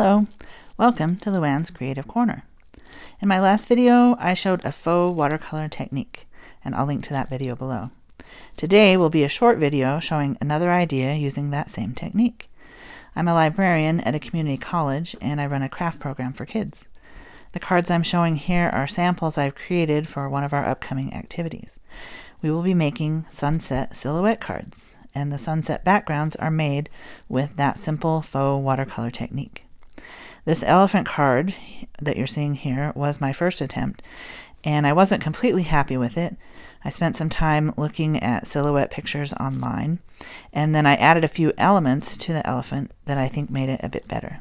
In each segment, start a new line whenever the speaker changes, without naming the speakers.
Hello, welcome to Luann's Creative Corner. In my last video, I showed a faux watercolor technique, and I'll link to that video below. Today will be a short video showing another idea using that same technique. I'm a librarian at a community college, and I run a craft program for kids. The cards I'm showing here are samples I've created for one of our upcoming activities. We will be making sunset silhouette cards, and the sunset backgrounds are made with that simple faux watercolor technique. This elephant card that you're seeing here was my first attempt, and I wasn't completely happy with it. I spent some time looking at silhouette pictures online, and then I added a few elements to the elephant that I think made it a bit better.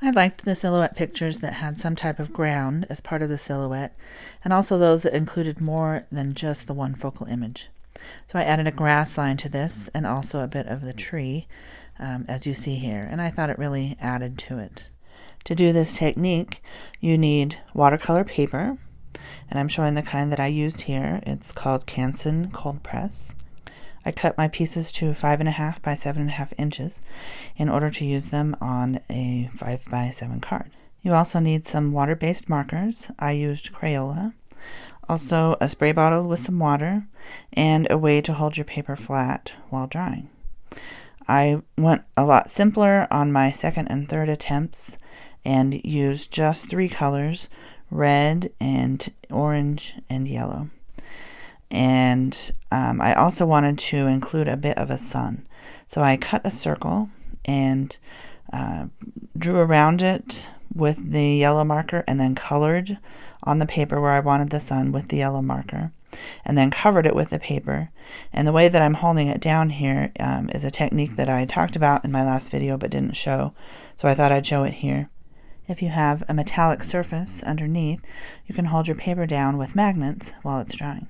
I liked the silhouette pictures that had some type of ground as part of the silhouette, and also those that included more than just the one focal image. So I added a grass line to this and also a bit of the tree, as you see here, and I thought it really added to it. To do this technique, you need watercolor paper, and I'm showing the kind that I used here. It's called Canson Cold Press. I cut my pieces to 5.5 by 7.5 inches in order to use them on a 5 by 7 card. You also need some water-based markers. I used Crayola. Also a spray bottle with some water and a way to hold your paper flat while drying. I went a lot simpler on my second and third attempts and used just 3 colors, red and orange and yellow. And I also wanted to include a bit of a sun. So I cut a circle and drew around it with the yellow marker and then colored on the paper where I wanted the sun with the yellow marker, and then covered it with the paper. And the way that I'm holding it down here is a technique that I talked about in my last video but didn't show, so I thought I'd show it here. If you have a metallic surface underneath, you can hold your paper down with magnets while it's drying.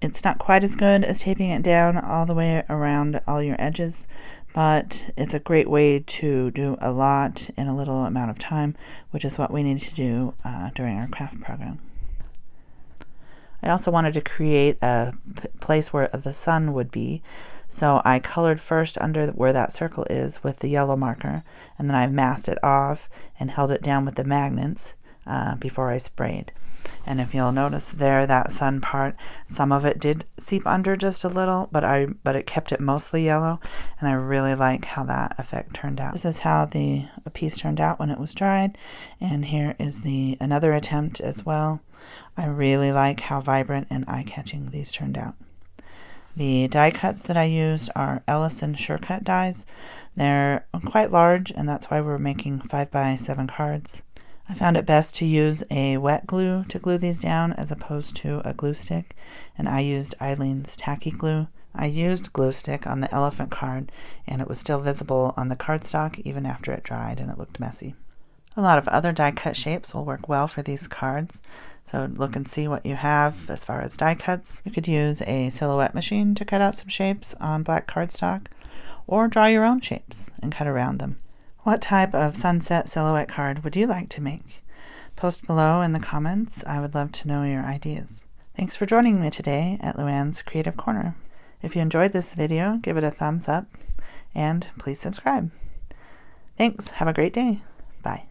It's not quite as good as taping it down all the way around all your edges, but it's a great way to do a lot in a little amount of time, which is what we need to do during our craft program. I also wanted to create a place where the sun would be, so I colored first under where that circle is with the yellow marker, and then I masked it off and held it down with the magnets before I sprayed. And if you'll notice there, that sun part, some of it did seep under just a little, but it kept it mostly yellow, and I really like how that effect turned out. This is how the piece turned out when it was dried, and here is another attempt as well. I really like how vibrant and eye-catching these turned out. The die cuts that I used are Ellison SureCut dies. They're quite large, and that's why we're making 5 by 7 cards. I found it best to use a wet glue to glue these down as opposed to a glue stick, and I used Eileen's tacky glue. I used glue stick on the elephant card, and it was still visible on the cardstock even after it dried, and it looked messy. A lot of other die cut shapes will work well for these cards, so look and see what you have as far as die cuts. You could use a silhouette machine to cut out some shapes on black cardstock, or draw your own shapes and cut around them. What type of sunset silhouette card would you like to make? Post below in the comments. I would love to know your ideas. Thanks for joining me today at Luann's Creative Corner. If you enjoyed this video, give it a thumbs up and please subscribe. Thanks. Have a great day. Bye.